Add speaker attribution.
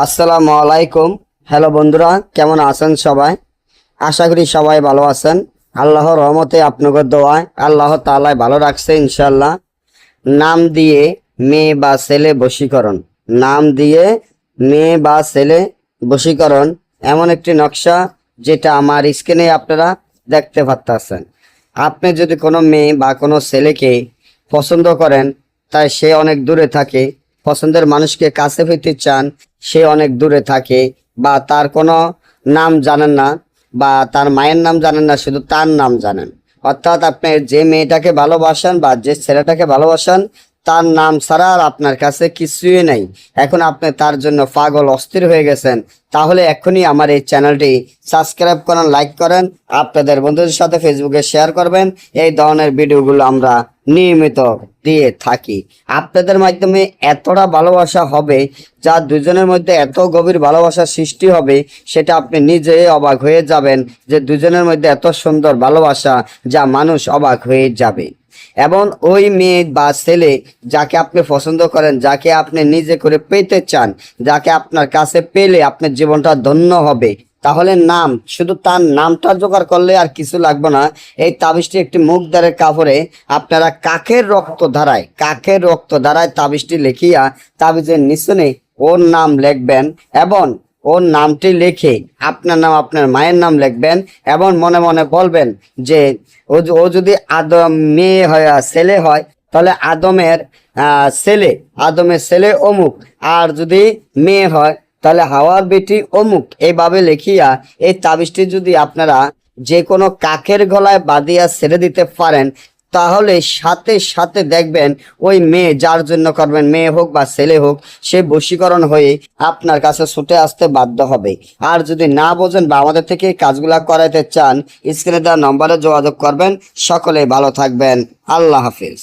Speaker 1: আসসালামু আলাইকুম। হ্যালো বন্ধুরা, কেমন আছেন সবাই? আশা করি সবাই ভালো আছেন। আল্লাহর রহমতে আপনাদের দোয়ায় আল্লাহ তাআলা ভালো রাখছে ইনশাল্লাহ। নাম দিয়ে মেয়ে বা ছেলে বশীকরণ, নাম দিয়ে মেয়ে বা ছেলে বশীকরণ এমন একটি নকশা যেটা আমার স্ক্রিনে আপনারা দেখতে পাচ্ছেন। আপনি যদি কোনো মেয়ে বা কোনো ছেলেকে পছন্দ করেন, তাই সে অনেক দূরে থাকে, পছন্দের মানুষকে কাছে পেতে চান, সে অনেক দূরে থাকে, বা তার কোনো নাম জানেন না, বা তার মায়ের নাম জানেন না, শুধু তার নাম জানেন। অর্থাৎ আপনি যে মেয়েটাকে ভালোবাসেন বা যে ছেলেটাকে ভালোবাসেন, তার নাম ছাড়া আর আপনার কাছে কিছুই নেই। এখন আপনি তার জন্য পাগল অস্থির হয়ে গেছেন, তাহলে এখনই আমার এই চ্যানেলটি সাবস্ক্রাইব করেন, লাইক করেন, আপনাদের বন্ধুদের সাথে ফেসবুকে শেয়ার করবেন। এই ধরনের ভিডিওগুলো আমরা নিয়মিত দিয়ে থাকি। আপনাদের মাধ্যমে এতটা ভালোবাসা হবে, যা দুজনের মধ্যে এত গভীর ভালোবাসার সৃষ্টি হবে, সেটা আপনি নিজে অবাক হয়ে যাবেন যে দুজনের মধ্যে এত সুন্দর ভালোবাসা, যা মানুষ অবাক হয়ে যাবে। এবং ওই মেয়ে বা ছেলে যাকে আপনি পছন্দ করেন, যাকে আপনি নিজে করে পেতে চান, যাকে আপনার কাছে পেলে আপনার জীবনটা ধন্য হবে, তাহলে নাম, শুধু তার নামটা জোগাড় করলে আর কিছু লাগবে না। এই তাবিজটি একটি মুখদারের কাপড়ে আপনারা কাকের রক্ত ধারায় তাবিজটি লিখিয়া তাবিজের নিচনে ওর নাম লিখবেন, এবং ওর নামটি লিখে আপনার নাম, আপনার মায়ের নাম লিখবেন, এবং মনে মনে বলবেন যে ও যদি আদম মেয়ে হয় আর ছেলে হয়, তাহলে আদমের ছেলে অমুক, আর যদি মেয়ে হয় তাহলে হাওয়ার বেটি অমুক। এইভাবে লিখিয়া এই তাবিজটি যদি আপনারা যে কোনো কাকের গলায় বাঁধিয়া ছেড়ে দিতে পারেন, তাহলে সাথে সাথে দেখবেন ওই মেয়ে, যার জন্য করবেন, মেয়ে হোক বা ছেলে হোক, সে বশীকরণ হয়ে আপনার কাছে ছুটে আসতে বাধ্য হবে। আর যদি না বোঝেন বা আমাদের থেকে এই কাজগুলা করাইতে চান, স্ক্রিনে দেওয়া নম্বরে যোগাযোগ করবেন। সকলে ভালো থাকবেন। আল্লাহ হাফিজ।